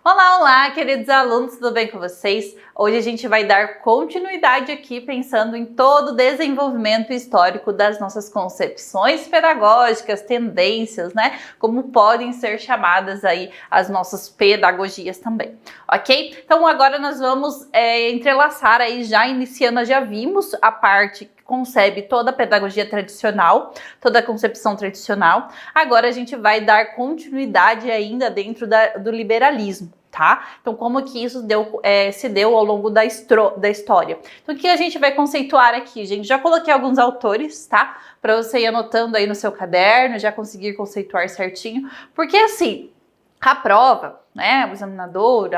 Olá, olá, queridos alunos, tudo bem com vocês? Hoje a gente vai dar continuidade aqui pensando em todo o desenvolvimento histórico das nossas concepções pedagógicas, tendências, né? Como podem ser chamadas aí as nossas pedagogias também, ok? Então agora nós vamos entrelaçar aí, já iniciando, já vimos a parte que concebe toda a pedagogia tradicional, toda a concepção tradicional. Agora a gente vai dar continuidade ainda dentro do liberalismo, tá? Então, como que isso se deu ao longo da história. Então, o que a gente vai conceituar aqui, gente? Já coloquei alguns autores, tá? Para você ir anotando aí no seu caderno, já conseguir conceituar certinho. Porque, assim, a prova, né, o examinador,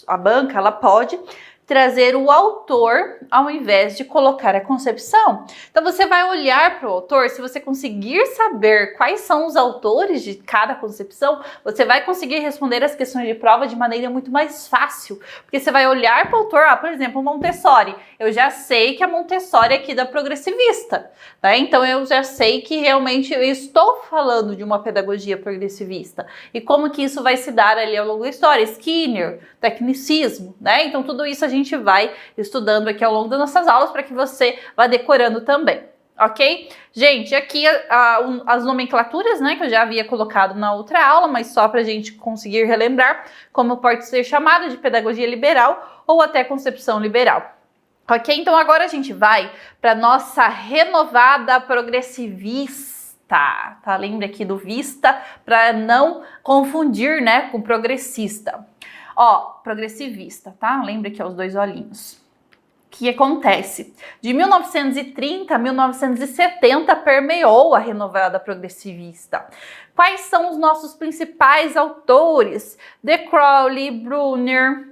a banca, ela pode trazer o autor ao invés de colocar a concepção. Então você vai olhar para o autor, se você conseguir saber quais são os autores de cada concepção, você vai conseguir responder as questões de prova de maneira muito mais fácil, porque você vai olhar para o autor, por exemplo, Montessori. Eu já sei que a Montessori é aqui da progressivista, né? Então eu já sei que realmente eu estou falando de uma pedagogia progressivista. E como que isso vai se dar ali ao longo da história? Skinner, tecnicismo, né? Então tudo isso a gente vai estudando aqui ao longo das nossas aulas para que você vá decorando também, ok? Gente, aqui as nomenclaturas, né, que eu já havia colocado na outra aula, mas só para a gente conseguir relembrar, como pode ser chamada de pedagogia liberal ou até concepção liberal. Ok? Então agora a gente vai para nossa renovada progressivista. Tá? Lembra aqui do vista para não confundir, né, com progressista. Ó, progressivista, tá? Lembra que é os dois olhinhos. O que acontece? De 1930 a 1970 permeou a renovada progressivista. Quais são os nossos principais autores? De Crowley, Brunner,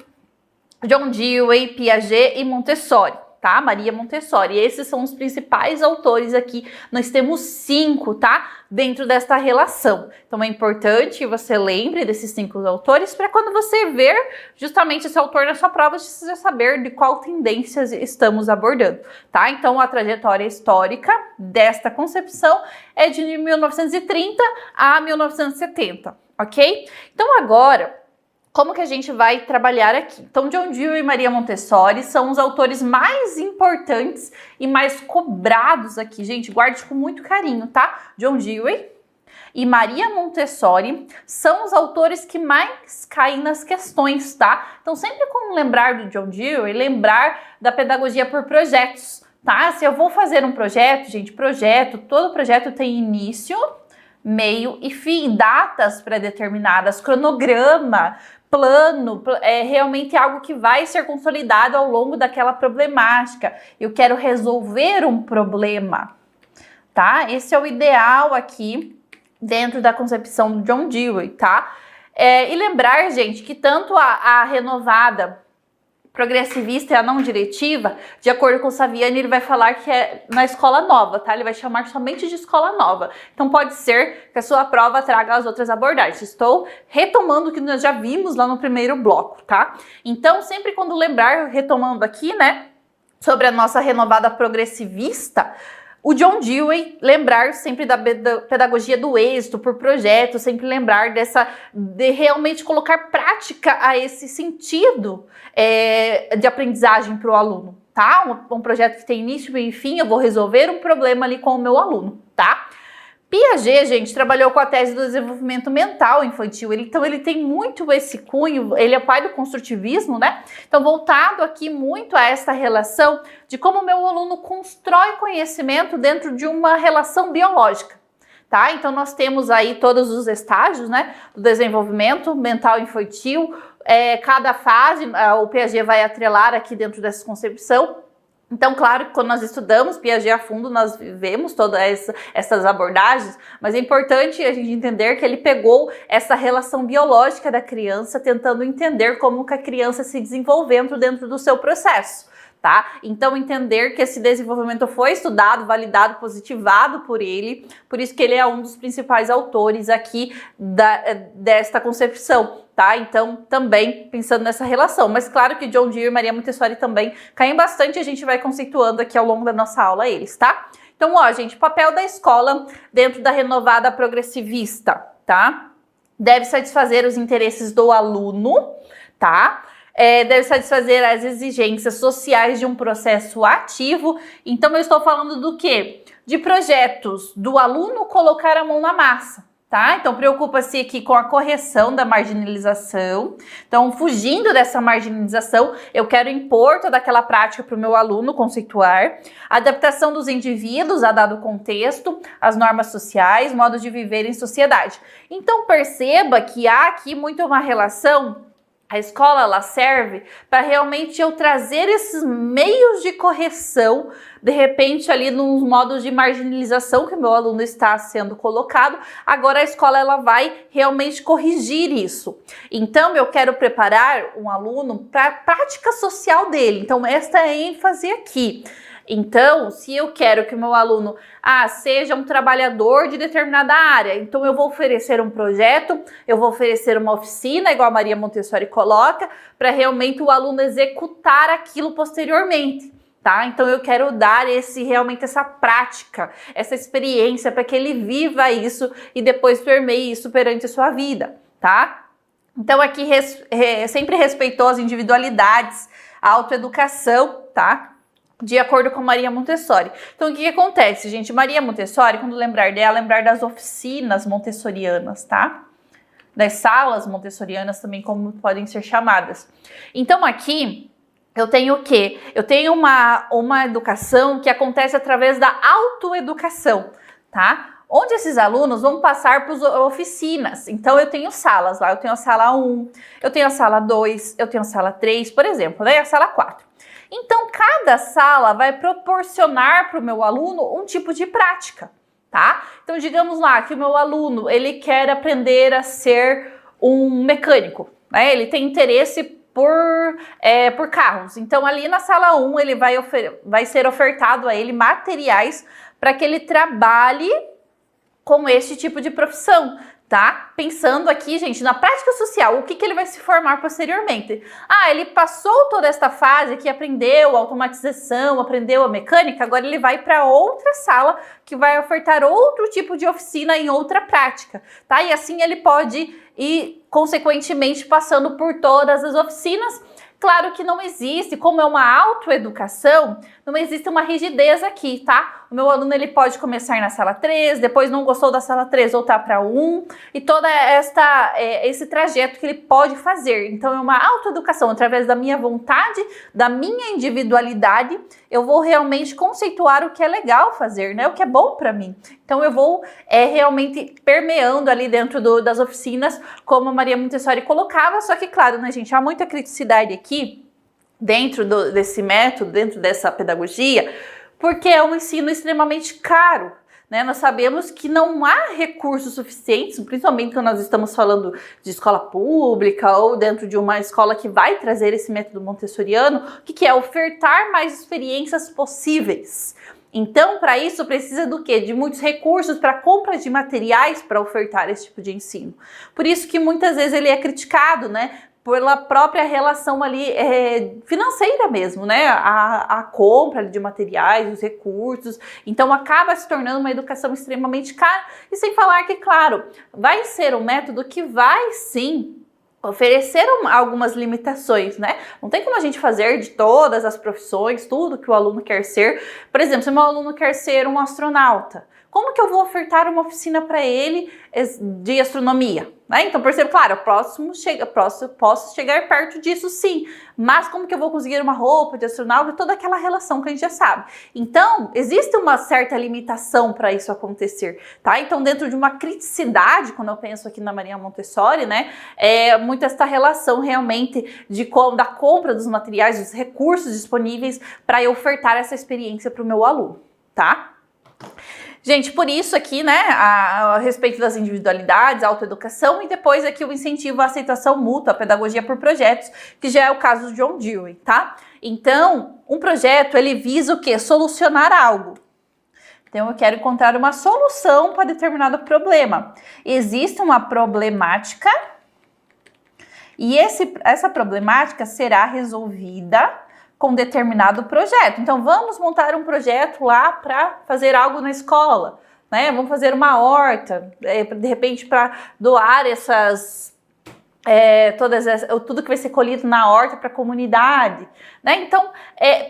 John Dewey, Piaget e Montessori. Tá? Maria Montessori. Esses são os principais autores aqui. Nós temos 5, tá? Dentro desta relação. Então é importante que você lembre desses 5 autores para quando você ver justamente esse autor na sua prova, você já saber de qual tendências estamos abordando, tá? Então a trajetória histórica desta concepção é de 1930 a 1970, ok? Então agora, como que a gente vai trabalhar aqui? Então, John Dewey e Maria Montessori são os autores mais importantes e mais cobrados aqui. Gente, guarde com muito carinho, tá? John Dewey e Maria Montessori são os autores que mais caem nas questões, tá? Então, sempre quando lembrar do John Dewey, lembrar da pedagogia por projetos, tá? Se eu vou fazer um projeto, gente, todo projeto tem início, meio e fim, datas pré-determinadas, cronograma, plano, é realmente algo que vai ser consolidado ao longo daquela problemática. Eu quero resolver um problema, tá? Esse é o ideal aqui dentro da concepção do John Dewey, tá? E lembrar, gente, que tanto a renovada progressivista e a não diretiva, de acordo com o Saviani, ele vai falar que é na escola nova, tá? Ele vai chamar somente de escola nova. Então pode ser que a sua prova traga as outras abordagens. Estou retomando o que nós já vimos lá no primeiro bloco, tá? Então sempre quando lembrar, retomando aqui, né, sobre a nossa renovada progressivista, o John Dewey, lembrar sempre da pedagogia do êxito por projeto, sempre lembrar de realmente colocar prática a esse sentido de aprendizagem para o aluno, tá? Um projeto que tem início, meio e fim, eu vou resolver um problema ali com o meu aluno, tá? Piaget, gente, trabalhou com a tese do desenvolvimento mental infantil, então ele tem muito esse cunho, ele é pai do construtivismo, né? Então voltado aqui muito a essa relação de como o meu aluno constrói conhecimento dentro de uma relação biológica, tá? Então nós temos aí todos os estágios, né, do desenvolvimento mental infantil, cada fase, o Piaget vai atrelar aqui dentro dessa concepção. Então, claro que quando nós estudamos Piaget a fundo, nós vemos todas essas abordagens, mas é importante a gente entender que ele pegou essa relação biológica da criança, tentando entender como que a criança se desenvolvendo dentro do seu processo, tá? Então, entender que esse desenvolvimento foi estudado, validado, positivado por ele, por isso que ele é um dos principais autores aqui desta concepção, tá? Então, também pensando nessa relação. Mas claro que John Dewey e Maria Montessori também caem bastante, a gente vai conceituando aqui ao longo da nossa aula eles, tá? Então, ó, gente, papel da escola dentro da renovada progressivista, tá? deve satisfazer os interesses do aluno, tá? Deve satisfazer as exigências sociais de um processo ativo. Então, eu estou falando do quê? De projetos do aluno colocar a mão na massa, tá? Então, preocupa-se aqui com a correção da marginalização. Então, fugindo dessa marginalização, eu quero impor toda aquela prática para o meu aluno conceituar. Adaptação dos indivíduos a dado contexto, as normas sociais, modos de viver em sociedade. Então, perceba que há aqui muito uma relação. A escola, ela serve para realmente eu trazer esses meios de correção, de repente ali nos modos de marginalização que o meu aluno está sendo colocado. Agora a escola, ela vai realmente corrigir isso. Então eu quero preparar um aluno para a prática social dele. Então esta é a ênfase aqui. Então, se eu quero que o meu aluno seja um trabalhador de determinada área, então eu vou oferecer um projeto, eu vou oferecer uma oficina, igual a Maria Montessori coloca, para realmente o aluno executar aquilo posteriormente, tá? Então eu quero dar realmente essa prática, essa experiência, para que ele viva isso e depois permeie isso perante a sua vida, tá? Então aqui sempre respeitou as individualidades, a autoeducação, tá? De acordo com Maria Montessori. Então, o que acontece, gente? Maria Montessori, quando lembrar dela, lembrar das oficinas montessorianas, tá? Das salas montessorianas também, como podem ser chamadas. Então, aqui, eu tenho o quê? Eu tenho uma educação que acontece através da autoeducação, tá? Onde esses alunos vão passar por oficinas. Então, eu tenho salas lá. Eu tenho a sala 1, eu tenho a sala 2, eu tenho a sala 3, por exemplo, né? A sala 4. Então, cada sala vai proporcionar para o meu aluno um tipo de prática, tá? Então, digamos lá que o meu aluno, ele quer aprender a ser um mecânico, né? Ele tem interesse por carros. Então, ali na sala 1, ele vai ser ofertado a ele materiais para que ele trabalhe com esse tipo de profissão, tá? Pensando aqui, gente, na prática social, o que ele vai se formar posteriormente. Ele passou toda esta fase que aprendeu a automatização, aprendeu a mecânica, agora ele vai para outra sala que vai ofertar outro tipo de oficina em outra prática, tá? E assim ele pode ir, consequentemente, passando por todas as oficinas. Claro que não existe, como é uma autoeducação, não existe uma rigidez aqui, tá? O meu aluno, ele pode começar na sala 3, depois não gostou da sala 3, voltar para 1, e toda esse trajeto que ele pode fazer. Então, é uma autoeducação, através da minha vontade, da minha individualidade, eu vou realmente conceituar o que é legal fazer, né? O que é bom para mim. Então, eu vou realmente permeando ali dentro das oficinas, como a Maria Montessori colocava, só que, claro, né, gente, há muita criticidade aqui, dentro desse método, dentro dessa pedagogia, porque é um ensino extremamente caro, né? Nós sabemos que não há recursos suficientes, principalmente quando nós estamos falando de escola pública ou dentro de uma escola que vai trazer esse método montessoriano, o que é ofertar mais experiências possíveis. Então, para isso, precisa do quê? De muitos recursos para compra de materiais para ofertar esse tipo de ensino. Por isso que muitas vezes ele é criticado, né? Pela própria relação ali financeira mesmo, né? A compra de materiais, os recursos. Então, acaba se tornando uma educação extremamente cara. E sem falar que, claro, vai ser um método que vai, sim, oferecer algumas limitações, né? Não tem como a gente fazer de todas as profissões, tudo que o aluno quer ser. Por exemplo, se o meu aluno quer ser um astronauta, como que eu vou ofertar uma oficina para ele de astronomia? Né? Então, por exemplo, claro, posso chegar perto disso sim, mas como que eu vou conseguir uma roupa de astronauta? Toda aquela relação que a gente já sabe. Então, existe uma certa limitação para isso acontecer, tá? Então, dentro de uma criticidade, quando eu penso aqui na Maria Montessori, né, muito esta relação realmente da compra dos materiais, dos recursos disponíveis para eu ofertar essa experiência para o meu aluno, tá? Gente, por isso aqui, né, a respeito das individualidades, a autoeducação e depois aqui o incentivo à aceitação mútua, a pedagogia por projetos, que já é o caso do John Dewey, tá? Então, um projeto, ele visa o quê? Solucionar algo. Então, eu quero encontrar uma solução para determinado problema. Existe uma problemática e essa problemática será resolvida com determinado projeto. Então, vamos montar um projeto lá para fazer algo na escola, né? Vamos fazer uma horta, de repente para doar tudo que vai ser colhido na horta para a comunidade, né? Então,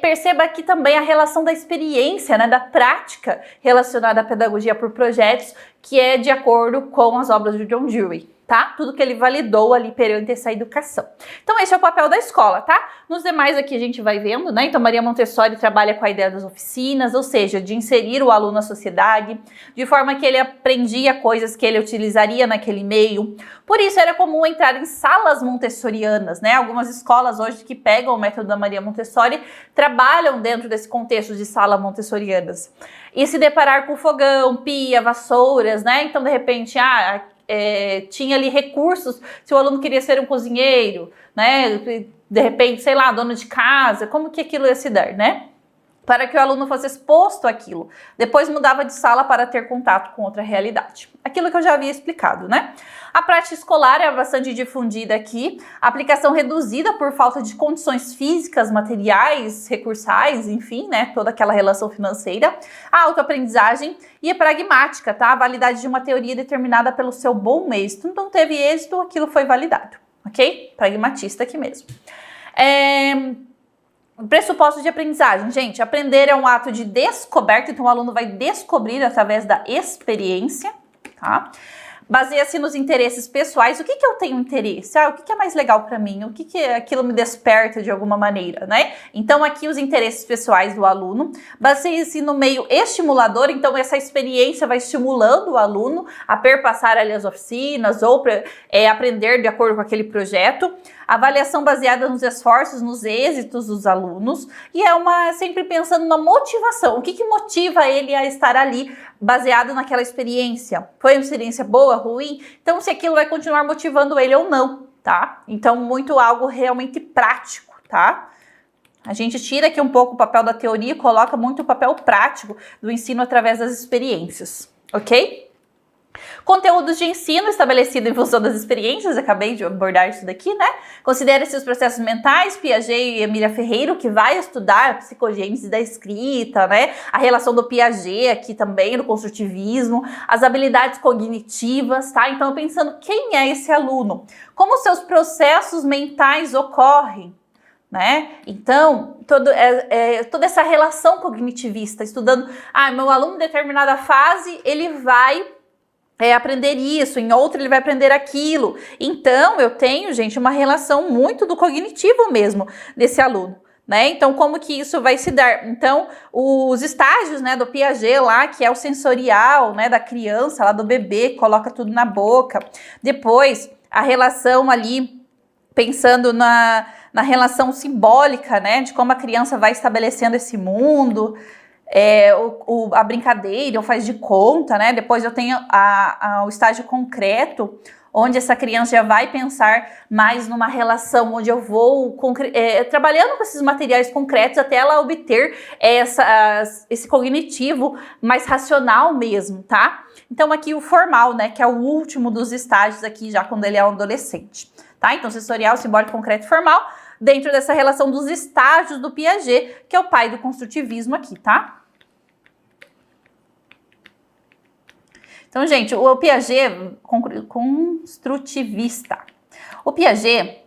perceba aqui também a relação da experiência, né, da prática relacionada à pedagogia por projetos, que é de acordo com as obras de John Dewey, tá? Tudo que ele validou ali perante essa educação. Então, esse é o papel da escola, tá? Nos demais aqui a gente vai vendo, né? Então, Maria Montessori trabalha com a ideia das oficinas, ou seja, de inserir o aluno na sociedade, de forma que ele aprendia coisas que ele utilizaria naquele meio. Por isso, era comum entrar em salas montessorianas, né? Algumas escolas hoje que pegam o método da Maria Montessori trabalham dentro desse contexto de salas montessorianas. E se deparar com fogão, pia, vassouras, né? Então, de repente, tinha ali recursos, se o aluno queria ser um cozinheiro, né? De repente, sei lá, dono de casa, como que aquilo ia se dar, né? Para que o aluno fosse exposto àquilo. Depois mudava de sala para ter contato com outra realidade. Aquilo que eu já havia explicado, né? A prática escolar é bastante difundida aqui, a aplicação reduzida por falta de condições físicas, materiais, recursais, enfim, né? Toda aquela relação financeira. A autoaprendizagem e a pragmática, tá? A validade de uma teoria determinada pelo seu bom êxito. Então, teve êxito, aquilo foi validado, ok? Pragmatista aqui mesmo. Pressuposto de aprendizagem, gente, aprender é um ato de descoberta, então o aluno vai descobrir através da experiência, tá? Baseia-se nos interesses pessoais. O que eu tenho interesse? O que é mais legal para mim? O que aquilo me desperta de alguma maneira, né? Então, aqui os interesses pessoais do aluno. Baseia-se no meio estimulador. Então, essa experiência vai estimulando o aluno a perpassar ali as oficinas ou aprender de acordo com aquele projeto. Avaliação baseada nos esforços, nos êxitos dos alunos. E sempre pensando na motivação. O que motiva ele a estar ali baseado naquela experiência? Foi uma experiência boa, ruim? Então, se aquilo vai continuar motivando ele ou não, tá? Então, muito algo realmente prático, tá? A gente tira aqui um pouco o papel da teoria e coloca muito o papel prático do ensino através das experiências, ok? Conteúdos de ensino estabelecido em função das experiências, acabei de abordar isso daqui, né? Considere-se os processos mentais, Piaget e Emília Ferreiro, que vai estudar a psicogênese da escrita, né? A relação do Piaget aqui também, no construtivismo, as habilidades cognitivas, tá? Então, pensando quem é esse aluno, como seus processos mentais ocorrem, né? Então, toda essa relação cognitivista, estudando, meu aluno em determinada fase, ele vai aprender isso, em outra ele vai aprender aquilo. Então, eu tenho, gente, uma relação muito do cognitivo mesmo desse aluno, né? Então, como que isso vai se dar? Então, os estágios, né, do Piaget lá, que é o sensorial, né, da criança, lá do bebê, coloca tudo na boca. Depois, a relação ali, pensando na relação simbólica, né, de como a criança vai estabelecendo esse mundo. A brincadeira, o faz de conta, né? Depois eu tenho o estágio concreto, onde essa criança já vai pensar mais numa relação, onde eu vou trabalhando com esses materiais concretos até ela obter esse cognitivo mais racional mesmo, tá? Então aqui o formal, né? Que é o último dos estágios aqui, já quando ele é um adolescente, tá? Então sensorial, simbólico, concreto e formal, dentro dessa relação dos estágios do Piaget, que é o pai do construtivismo aqui, tá? Então, gente, o Piaget construtivista. O Piaget,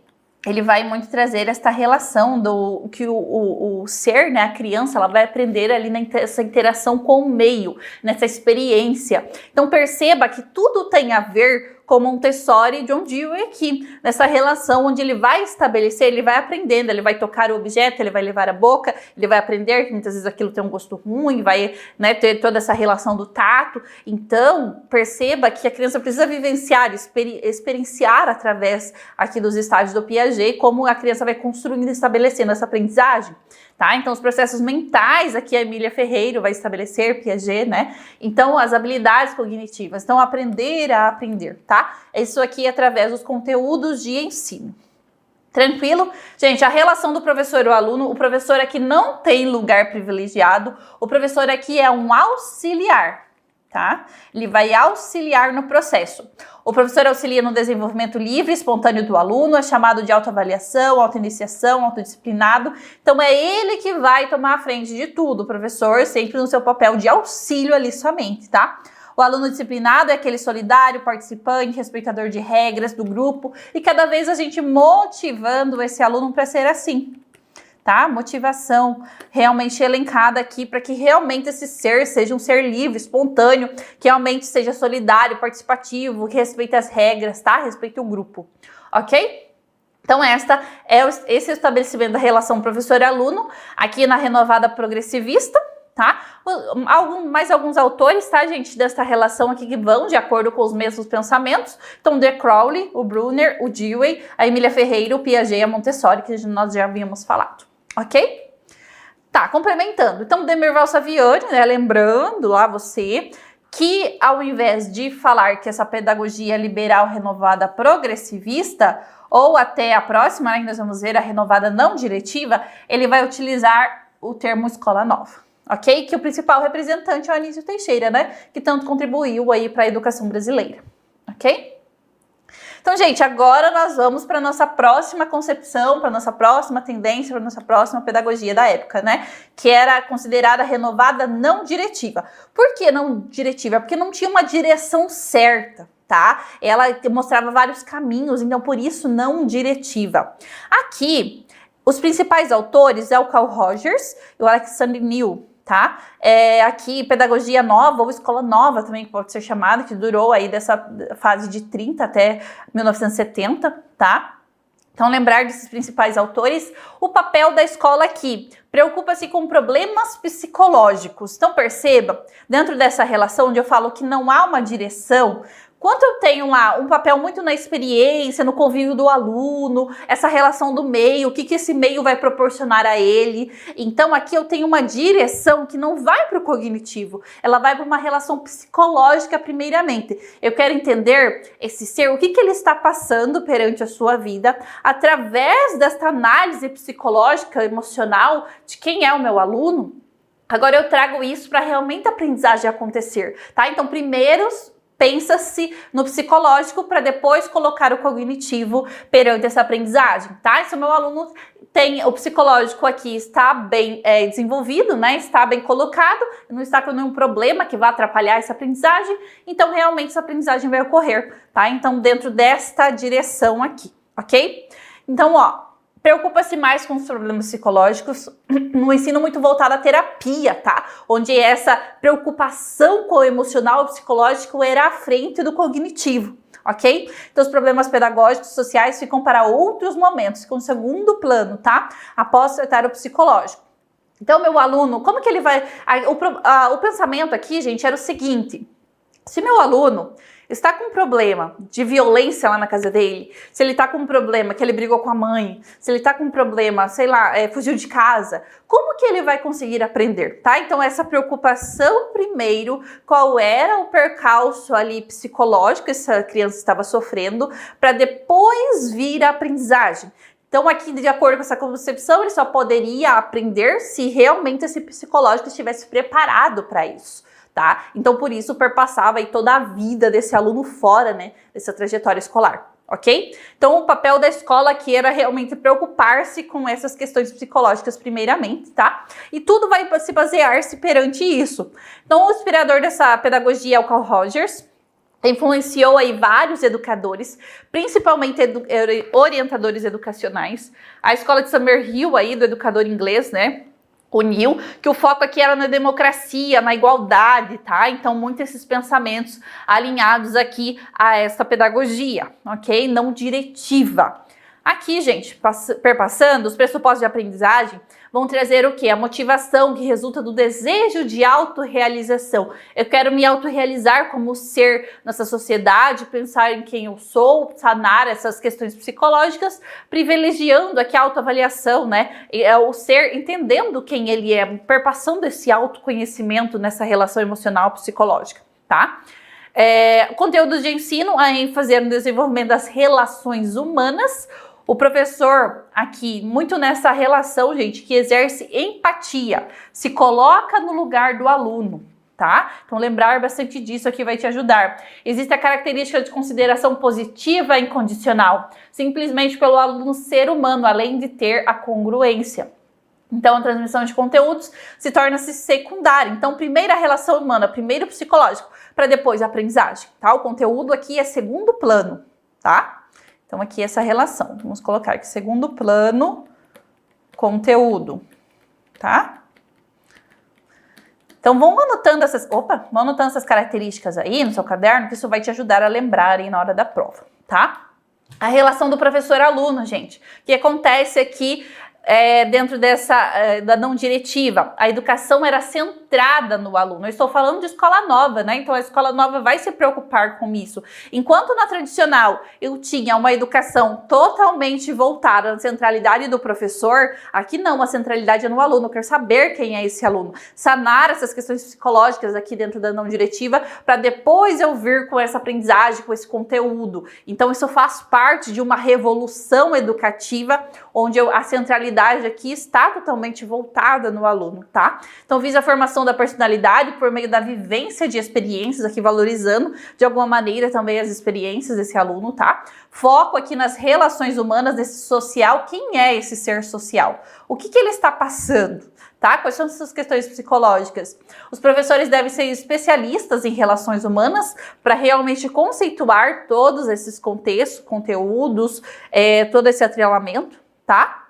ele vai muito trazer esta relação do que o ser, né, a criança, ela vai aprender ali nessa interação com o meio, nessa experiência. Então, perceba que tudo tem a ver com Montessori e John Dewey aqui, nessa relação onde ele vai estabelecer, ele vai aprendendo, ele vai tocar o objeto, ele vai levar a boca, ele vai aprender que muitas vezes aquilo tem um gosto ruim, vai, né, ter toda essa relação do tato. Então, perceba que a criança precisa vivenciar, experienciar através aqui dos estágios do Piaget, como a criança vai construindo e estabelecendo essa aprendizagem. Tá? Então, os processos mentais, aqui a Emília Ferreiro vai estabelecer, Piaget, né? Então, as habilidades cognitivas. Então, aprender a aprender, tá? Isso aqui é através dos conteúdos de ensino. Tranquilo? Gente, a relação do professor e o aluno, o professor aqui não tem lugar privilegiado, o professor aqui é um auxiliar, tá? Ele vai auxiliar no processo. O professor auxilia no desenvolvimento livre, espontâneo do aluno, é chamado de autoavaliação, autoiniciação, autodisciplinado. Então, é ele que vai tomar a frente de tudo, o professor sempre no seu papel de auxílio ali somente, tá? O aluno disciplinado é aquele solidário, participante, respeitador de regras do grupo, e cada vez a gente motivando esse aluno para ser assim. Tá? Motivação realmente elencada aqui para que realmente esse ser seja um ser livre, espontâneo, que realmente seja solidário, participativo, que respeite as regras, tá? Respeite o grupo, ok? Então esse é o estabelecimento da relação professor-aluno aqui na renovada progressivista, tá? Mais alguns autores, tá, gente, dessa relação aqui que vão de acordo com os mesmos pensamentos. Então, De Crowley, o Brunner, o Dewey, a Emília Ferreira, o Piaget e a Montessori, que nós já havíamos falado. Ok? Tá, complementando. Então, Demerval Saviani, né, lembrando lá você que ao invés de falar que essa pedagogia liberal renovada progressivista, ou até a próxima, né, que nós vamos ver, a renovada não diretiva, ele vai utilizar o termo escola nova. Ok? Que o principal representante é o Anísio Teixeira, né? Que tanto contribuiu aí para a educação brasileira. Ok? Então, gente, agora nós vamos para a nossa próxima concepção, para a nossa próxima tendência, para a nossa próxima pedagogia da época, né? Que era considerada renovada não diretiva. Por que não diretiva? Porque não tinha uma direção certa, tá? Ela mostrava vários caminhos, então por isso não diretiva. Aqui, os principais autores é o Carl Rogers e o Alexander Neal. Tá? Aqui, pedagogia nova ou escola nova também pode ser chamada, que durou aí dessa fase de 30 até 1970, tá? Então, lembrar desses principais autores, o papel da escola aqui, preocupa-se com problemas psicológicos. Então, perceba, dentro dessa relação onde eu falo que não há uma direção, quanto eu tenho lá um papel muito na experiência, no convívio do aluno, essa relação do meio, o que esse meio vai proporcionar a ele. Então aqui eu tenho uma direção que não vai para o cognitivo, ela vai para uma relação psicológica primeiramente. Eu quero entender esse ser, o que ele está passando perante a sua vida, através desta análise psicológica, emocional, de quem é o meu aluno. Agora eu trago isso para realmente a aprendizagem acontecer, tá? Então primeiro pensa-se no psicológico para depois colocar o cognitivo perante essa aprendizagem, tá? Se o meu aluno tem o psicológico aqui, está bem desenvolvido, né? Está bem colocado, não está com nenhum problema que vá atrapalhar essa aprendizagem, então realmente essa aprendizagem vai ocorrer, tá? Então dentro desta direção aqui, ok? Então, ó, preocupa-se mais com os problemas psicológicos no ensino muito voltado à terapia, tá? Onde essa preocupação com o emocional e psicológico era à frente do cognitivo, ok? Então os problemas pedagógicos sociais ficam para outros momentos, ficam em segundo plano, tá? Após tratar o psicológico. Então meu aluno, como que ele vai... O pensamento aqui, gente, era o seguinte: se meu aluno está com um problema de violência lá na casa dele, se ele está com um problema que ele brigou com a mãe, se ele está com um problema, sei lá, fugiu de casa, como que ele vai conseguir aprender, tá? Então essa preocupação primeiro, qual era o percalço ali psicológico que essa criança estava sofrendo, para depois vir a aprendizagem. Então aqui, de acordo com essa concepção, ele só poderia aprender se realmente esse psicológico estivesse preparado para isso. Tá? Então, por isso, perpassava aí toda a vida desse aluno fora, né, dessa trajetória escolar, ok? Então, o papel da escola aqui era realmente preocupar-se com essas questões psicológicas primeiramente, tá? E tudo vai se basear-se perante isso. Então, o inspirador dessa pedagogia é o Carl Rogers, influenciou aí vários educadores, principalmente orientadores educacionais. A escola de Summerhill aí, do educador inglês, né? O Neal, que o foco aqui era na democracia, na igualdade, tá? Então, muitos esses pensamentos alinhados aqui a essa pedagogia, ok? Não diretiva. Aqui, gente, perpassando, os pressupostos de aprendizagem vão trazer o quê? A motivação que resulta do desejo de autorrealização. Eu quero me autorrealizar como ser nessa sociedade, pensar em quem eu sou, sanar essas questões psicológicas, privilegiando aqui a autoavaliação, né? O ser entendendo quem ele é, perpassando esse autoconhecimento nessa relação emocional psicológica, tá? Conteúdos de ensino, a ênfase no desenvolvimento das relações humanas. O professor aqui, muito nessa relação, gente, que exerce empatia, se coloca no lugar do aluno, tá? Então lembrar bastante disso aqui vai te ajudar. Existe a característica de consideração positiva e incondicional, simplesmente pelo aluno ser humano, além de ter a congruência. Então a transmissão de conteúdos se torna-se secundária. Então primeiro a relação humana, primeiro o psicológico, para depois a aprendizagem, tá? O conteúdo aqui é segundo plano, tá? Então aqui essa relação, vamos colocar aqui segundo plano, conteúdo, tá? Então vão anotando essas características aí no seu caderno, que isso vai te ajudar a lembrar aí na hora da prova, tá? A relação do professor-aluno, gente. O que acontece aqui dentro da não diretiva? A educação era centrada no aluno. Eu estou falando de escola nova, né? Então a escola nova vai se preocupar com isso. Enquanto na tradicional eu tinha uma educação totalmente voltada à centralidade do professor, aqui não, a centralidade é no aluno. Eu quero saber quem é esse aluno. Sanar essas questões psicológicas aqui dentro da não diretiva, para depois eu vir com essa aprendizagem, com esse conteúdo. Então isso faz parte de uma revolução educativa, onde a centralidade aqui está totalmente voltada no aluno, tá? Então visa a formação da personalidade por meio da vivência de experiências, aqui valorizando de alguma maneira também as experiências desse aluno, tá? Foco aqui nas relações humanas, desse social. Quem é esse ser social? O que ele está passando? Tá? Quais são essas questões psicológicas? Os professores devem ser especialistas em relações humanas para realmente conceituar todos esses contextos, conteúdos, todo esse atrelamento, tá?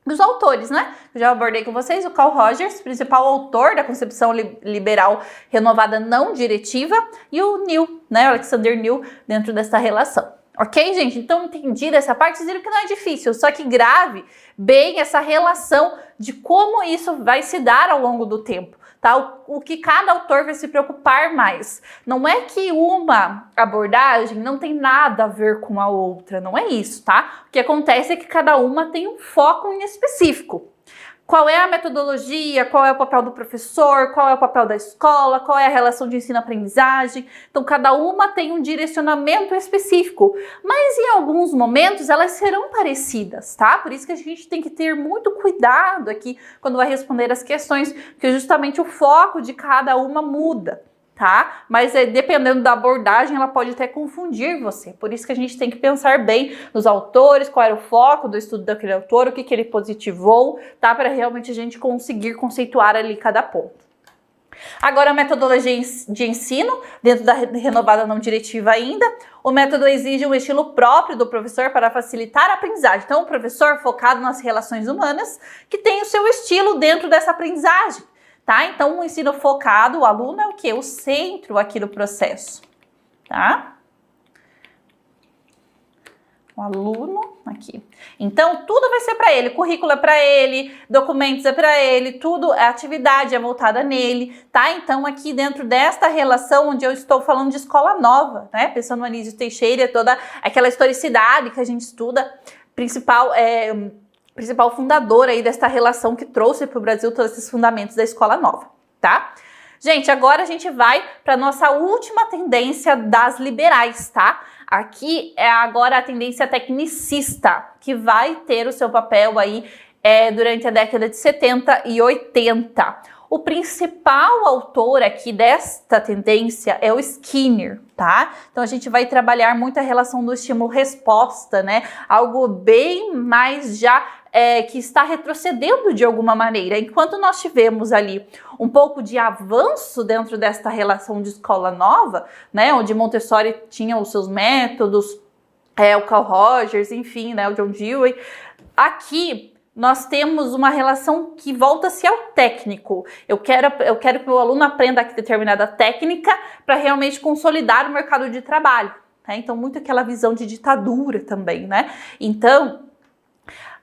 Dos autores, né? Eu já abordei com vocês o Carl Rogers, principal autor da concepção liberal renovada não diretiva, e o New, né? Alexander New, dentro dessa relação. Ok, gente? Então, entendido essa parte, vocês viram que não é difícil, só que grave bem essa relação de como isso vai se dar ao longo do tempo, tá? O que cada autor vai se preocupar mais. Não é que uma abordagem não tem nada a ver com a outra, não é isso, tá? O que acontece é que cada uma tem um foco em específico. Qual é a metodologia, qual é o papel do professor, qual é o papel da escola, qual é a relação de ensino-aprendizagem. Então, cada uma tem um direcionamento específico, mas em alguns momentos elas serão parecidas, tá? Por isso que a gente tem que ter muito cuidado aqui quando vai responder as questões, porque justamente o foco de cada uma muda, tá? Mas dependendo da abordagem, ela pode até confundir você. Por isso que a gente tem que pensar bem nos autores, qual era o foco do estudo daquele autor, o que ele positivou, tá? Para realmente a gente conseguir conceituar ali cada ponto. Agora, a metodologia de ensino, dentro da renovada não diretiva ainda, o método exige um estilo próprio do professor para facilitar a aprendizagem. Então, o professor focado nas relações humanas, que tem o seu estilo dentro dessa aprendizagem. Tá? Então, o ensino focado, o aluno é o quê? O centro aqui do processo, tá? O aluno aqui. Então, tudo vai ser para ele, currículo é para ele, documentos é para ele, tudo, a atividade é voltada nele, tá? Então, aqui dentro desta relação, onde eu estou falando de escola nova, né? Pensando no Anísio Teixeira, toda aquela historicidade que a gente estuda, principal fundador aí desta relação que trouxe para o Brasil todos esses fundamentos da escola nova, tá? Gente, agora a gente vai para nossa última tendência das liberais, tá? Aqui é agora a tendência tecnicista, que vai ter o seu papel aí durante a década de 70 e 80. O principal autor aqui desta tendência é o Skinner, tá? Então a gente vai trabalhar muito a relação do estímulo-resposta, né? Algo bem mais já que está retrocedendo de alguma maneira. Enquanto nós tivemos ali um pouco de avanço dentro desta relação de escola nova, né? Onde Montessori tinha os seus métodos, o Carl Rogers, enfim, né? O John Dewey. Aqui nós temos uma relação que volta-se ao técnico. Eu quero que o aluno aprenda aqui determinada técnica para realmente consolidar o mercado de trabalho. Tá? Então, muito aquela visão de ditadura também, né? Então,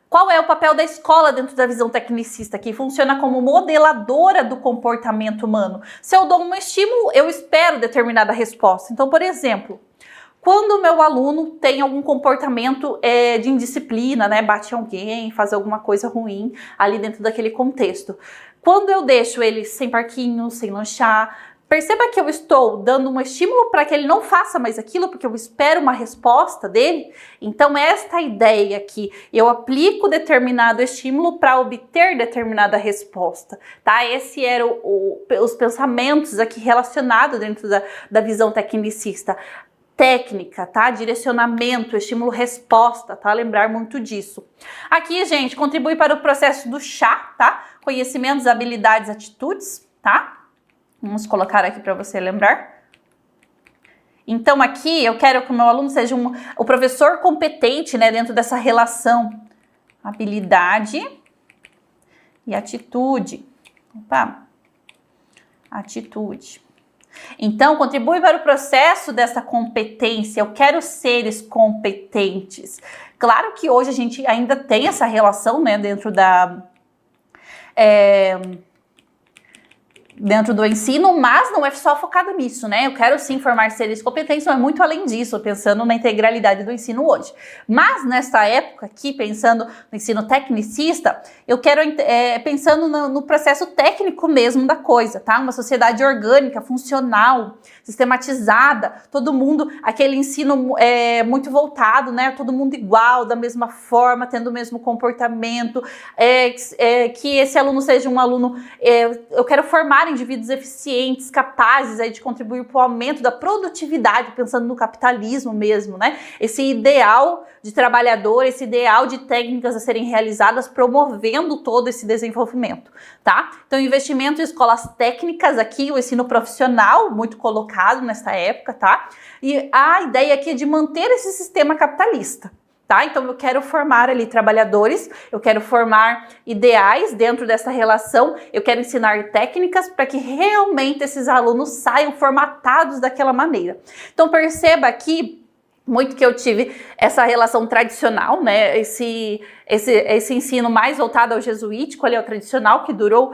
qual é o papel da escola dentro da visão tecnicista, que funciona como modeladora do comportamento humano? Se eu dou um estímulo, eu espero determinada resposta. Então, por exemplo, quando o meu aluno tem algum comportamento de indisciplina, né, bate alguém, faz alguma coisa ruim ali dentro daquele contexto. Quando eu deixo ele sem parquinho, sem lanchar, perceba que eu estou dando um estímulo para que ele não faça mais aquilo, porque eu espero uma resposta dele. Então, esta ideia aqui, eu aplico determinado estímulo para obter determinada resposta, tá? Esse era os pensamentos aqui relacionados dentro da visão tecnicista. Técnica, tá? Direcionamento, estímulo-resposta, tá? Lembrar muito disso. Aqui, gente, contribui para o processo do chá, tá? Conhecimentos, habilidades, atitudes, tá? Vamos colocar aqui para você lembrar. Então aqui eu quero que o meu aluno seja o professor competente, né, dentro dessa relação habilidade e atitude. Opa. Atitude. Então, contribui para o processo dessa competência. Eu quero seres competentes. Claro que hoje a gente ainda tem essa relação, né, dentro do ensino, mas não é só focado nisso, né? Eu quero sim formar seres competentes, mas muito além disso, pensando na integralidade do ensino hoje. Mas nessa época aqui, pensando no ensino tecnicista, eu quero pensando no processo técnico mesmo da coisa, tá? Uma sociedade orgânica, funcional, sistematizada, todo mundo, aquele ensino muito voltado, né? Todo mundo igual, da mesma forma, tendo o mesmo comportamento, que esse aluno seja um aluno, eu quero formar indivíduos eficientes, capazes aí de contribuir para o aumento da produtividade, pensando no capitalismo mesmo, né? Esse ideal de trabalhador, esse ideal de técnicas a serem realizadas, promovendo todo esse desenvolvimento, tá? Então, investimento em escolas técnicas aqui, o ensino profissional, muito colocado nessa época, tá? E a ideia aqui é de manter esse sistema capitalista. Tá? Então eu quero formar ali trabalhadores, eu quero formar ideais dentro dessa relação, eu quero ensinar técnicas para que realmente esses alunos saiam formatados daquela maneira. Então perceba aqui muito que eu tive essa relação tradicional, né? Esse ensino mais voltado ao jesuítico, ali ao tradicional, que durou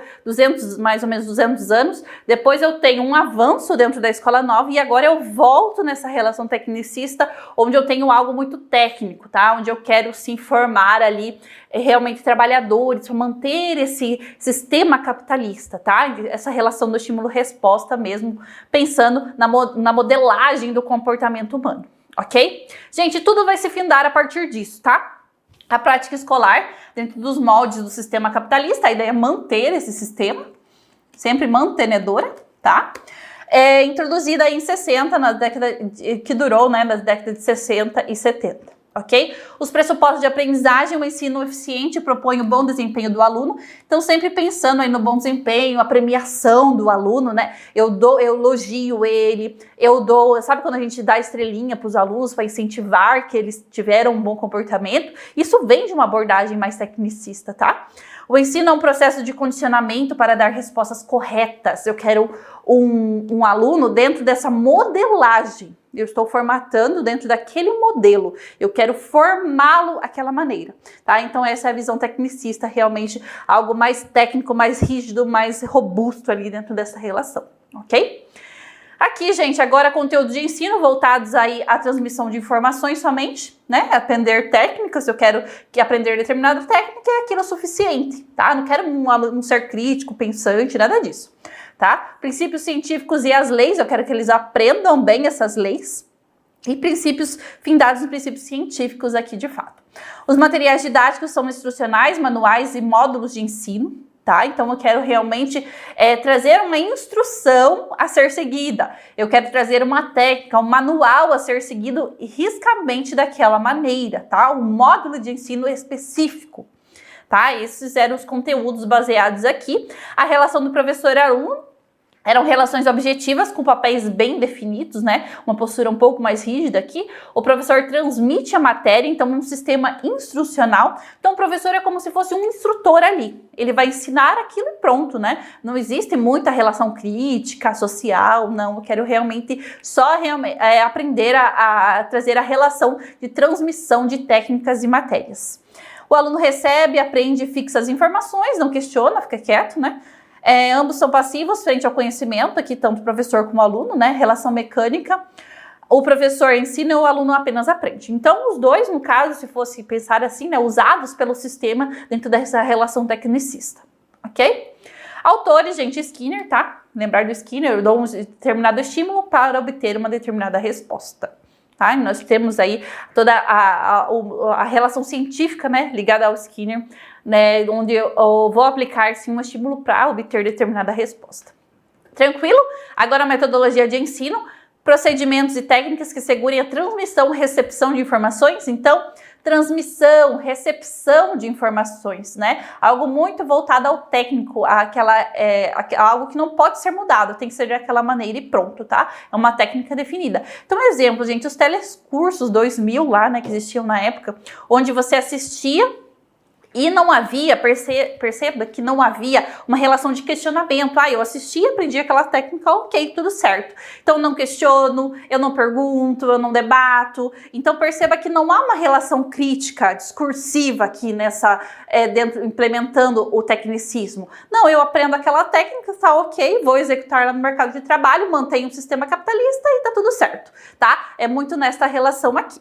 mais ou menos 200 anos. Depois eu tenho um avanço dentro da escola nova e agora eu volto nessa relação tecnicista, onde eu tenho algo muito técnico, tá? Onde eu quero sim formar ali realmente trabalhadores, para manter esse sistema capitalista, tá? Essa relação do estímulo-resposta mesmo, pensando na modelagem do comportamento humano. Ok? Gente, tudo vai se findar a partir disso, tá? A prática escolar, dentro dos moldes do sistema capitalista, a ideia é manter esse sistema, sempre mantenedora, tá? Introduzida aí em 60, que durou, né, nas décadas de 60 e 70. Ok? Os pressupostos de aprendizagem, o ensino eficiente propõe o bom desempenho do aluno. Então, sempre pensando aí no bom desempenho, a premiação do aluno, né? Eu elogio ele, sabe quando a gente dá estrelinha para os alunos para incentivar que eles tiveram um bom comportamento? Isso vem de uma abordagem mais tecnicista, tá? O ensino é um processo de condicionamento para dar respostas corretas. Eu quero um aluno dentro dessa modelagem. Eu estou formatando dentro daquele modelo. Eu quero formá-lo daquela maneira, tá? Então essa é a visão tecnicista, realmente algo mais técnico, mais rígido, mais robusto ali dentro dessa relação, ok? Aqui, gente, agora conteúdo de ensino voltados aí à transmissão de informações somente, né? Aprender técnicas, eu quero que aprender determinada técnica é aquilo suficiente, tá? Não quero um ser crítico, pensante, nada disso, tá? Princípios científicos e as leis, eu quero que eles aprendam bem essas leis. E princípios findados em princípios científicos aqui de fato. Os materiais didáticos são instrucionais, manuais e módulos de ensino. Tá? Então eu quero realmente trazer uma instrução a ser seguida, eu quero trazer uma técnica, um manual a ser seguido riscamente daquela maneira, tá? Um módulo de ensino específico, tá? Esses eram os conteúdos baseados aqui. A relação do professor e aluno eram relações objetivas com papéis bem definidos, né? Uma postura um pouco mais rígida aqui. O professor transmite a matéria, então um sistema instrucional. Então o professor é como se fosse um instrutor ali. Ele vai ensinar aquilo e pronto, né? Não existe muita relação crítica, social, não. Eu quero realmente aprender a trazer a relação de transmissão de técnicas e matérias. O aluno recebe, aprende e fixa as informações, não questiona, fica quieto, né? Ambos são passivos frente ao conhecimento, aqui tanto o professor como o aluno, né? Relação mecânica. O professor ensina e o aluno apenas aprende. Então, os dois, no caso, se fosse pensar assim, né? Usados pelo sistema dentro dessa relação tecnicista, ok? Autores, gente, Skinner, tá? Lembrar do Skinner, eu dou um determinado estímulo para obter uma determinada resposta. Tá? E nós temos aí toda a relação científica, né, ligada ao Skinner, né, onde eu vou aplicar sim um estímulo para obter determinada resposta. Tranquilo? Agora a metodologia de ensino, procedimentos e técnicas que segurem a transmissão e recepção de informações. Então, transmissão, recepção de informações, né? Algo muito voltado ao técnico, algo que não pode ser mudado, tem que ser daquela maneira e pronto, tá? É uma técnica definida. Então, exemplo, gente, os telecursos 2000 lá, né, que existiam na época, onde você assistia e não havia, perceba que não havia uma relação de questionamento. Eu assisti, aprendi aquela técnica, ok, tudo certo. Então, eu não questiono, eu não pergunto, eu não debato. Então, perceba que não há uma relação crítica, discursiva aqui implementando o tecnicismo. Não, eu aprendo aquela técnica, tá ok, vou executar lá no mercado de trabalho, mantenho um sistema capitalista e tá tudo certo, tá? É muito nessa relação aqui.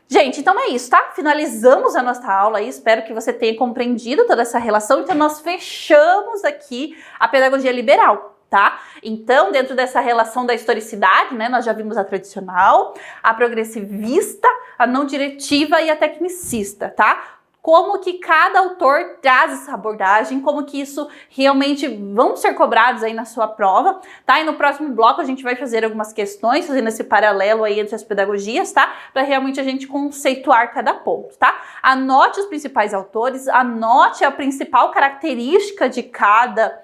Gente, então é isso, tá? Finalizamos a nossa aula aí, espero que você tenha compreendido toda essa relação. Então nós fechamos aqui a pedagogia liberal, tá? Então, dentro dessa relação da historicidade, né, nós já vimos a tradicional, a progressivista, a não diretiva e a tecnicista, tá? Como que cada autor traz essa abordagem, como que isso realmente vão ser cobrados aí na sua prova, tá? E no próximo bloco a gente vai fazer algumas questões, fazendo esse paralelo aí entre as pedagogias, tá? Para realmente a gente conceituar cada ponto, tá? Anote os principais autores, anote a principal característica de cada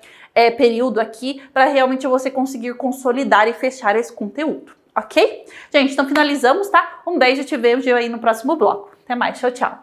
período aqui, para realmente você conseguir consolidar e fechar esse conteúdo, ok? Gente, então finalizamos, tá? Um beijo, te vejo aí no próximo bloco. Até mais, tchau, tchau.